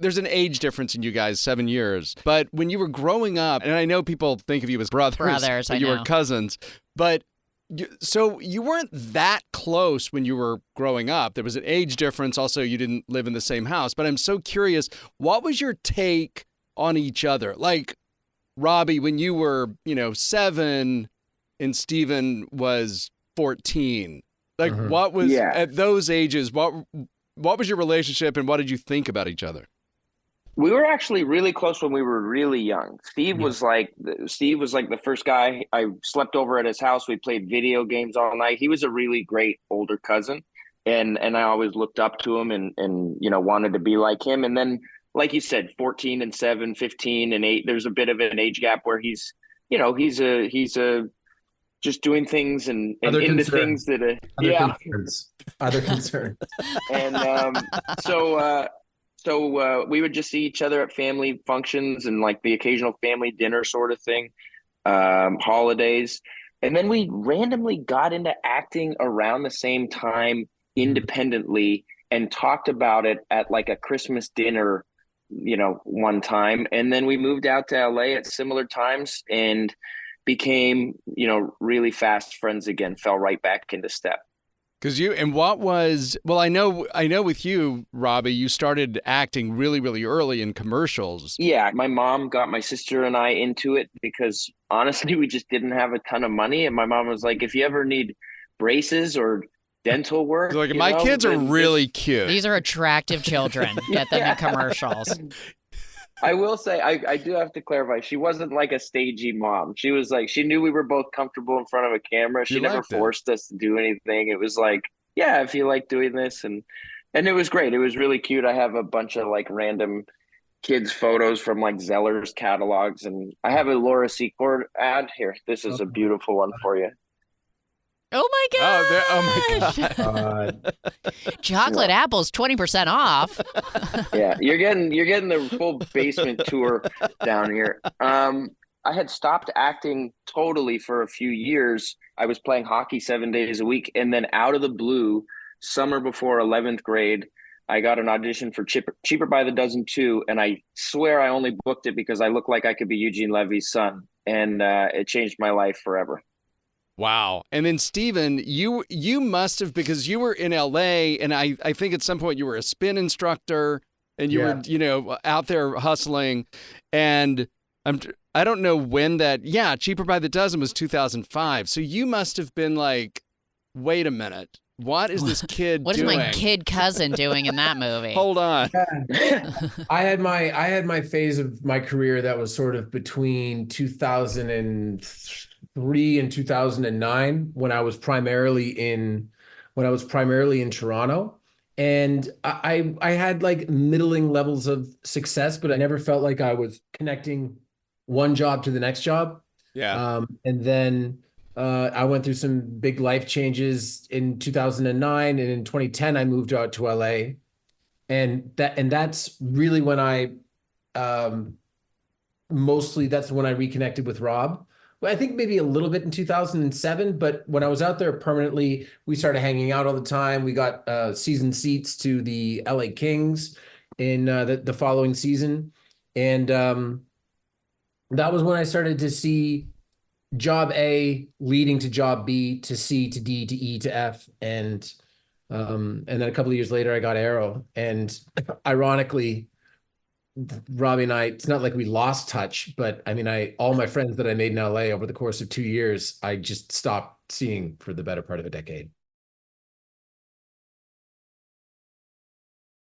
there's an age difference in you guys, 7 years. But when you were growing up, and I know people think of you as brothers, but you were cousins, but so you weren't that close when you were growing up. There was an age difference. Also, you didn't live in the same house. But I'm so curious, what was your take on each other? Like, Robbie, when you were, 7 and Steven was 14, like what was at those ages, what was your relationship and what did you think about each other? We were actually really close when we were really young. Steve was like the first guy I slept over at his house. We played video games all night. He was a really great older cousin, and I always looked up to him and wanted to be like him. And then, like you said, 14 and 7, 15 and 8. There's a bit of an age gap where he's just doing things and into things that other concerns. And So we would just see each other at family functions and like the occasional family dinner sort of thing, holidays. And then we randomly got into acting around the same time independently and talked about it at like a Christmas dinner, one time. And then we moved out to LA at similar times and became, really fast friends again, fell right back into step. I know with you, Robbie, you started acting really, really early in commercials. Yeah, my mom got my sister and I into it because honestly, we just didn't have a ton of money. And my mom was like, if you ever need braces or dental work. Like, my kids are really cute. These are attractive children. Get them in commercials. I will say, I do have to clarify, she wasn't like a stagey mom. She was like, she knew we were both comfortable in front of a camera. She never forced us to do anything. It was like, yeah, I feel like doing this. And it was great. It was really cute. I have a bunch of like random kids photos from like Zeller's catalogs. And I have a Laura Secord ad here. This is a beautiful one for you. Oh my god! Oh my god! Chocolate apples 20% off. Yeah, you're getting the full basement tour down here. I had stopped acting totally for a few years. I was playing hockey 7 days a week, and then out of the blue, summer before 11th grade, I got an audition for Cheaper by the Dozen 2, and I swear I only booked it because I looked like I could be Eugene Levy's son, and it changed my life forever. Wow. And then, Steven, you must have, because you were in LA, and I think at some point you were a spin instructor, and you were, out there hustling. And I don't know when Cheaper by the Dozen was 2005. So you must have been like, wait a minute. What is this kid doing? What is my kid cousin doing in that movie? Hold on. Yeah. I had my phase of my career that was sort of between 2003 and 2009 when I was primarily in Toronto. And I had like middling levels of success, but I never felt like I was connecting one job to the next job. Yeah. And then I went through some big life changes in 2009, and in 2010 I moved out to LA, and that's really when that's when I reconnected with Rob. Well, I think maybe a little bit in 2007, but when I was out there permanently, we started hanging out all the time. We got season seats to the LA Kings in the following season, and that was when I started to see job A leading to job B to C to D to E to F, and then a couple of years later I got Arrow. And ironically, Robbie and I, it's not like we lost touch, but I mean, all my friends that I made in LA over the course of 2 years, I just stopped seeing for the better part of a decade.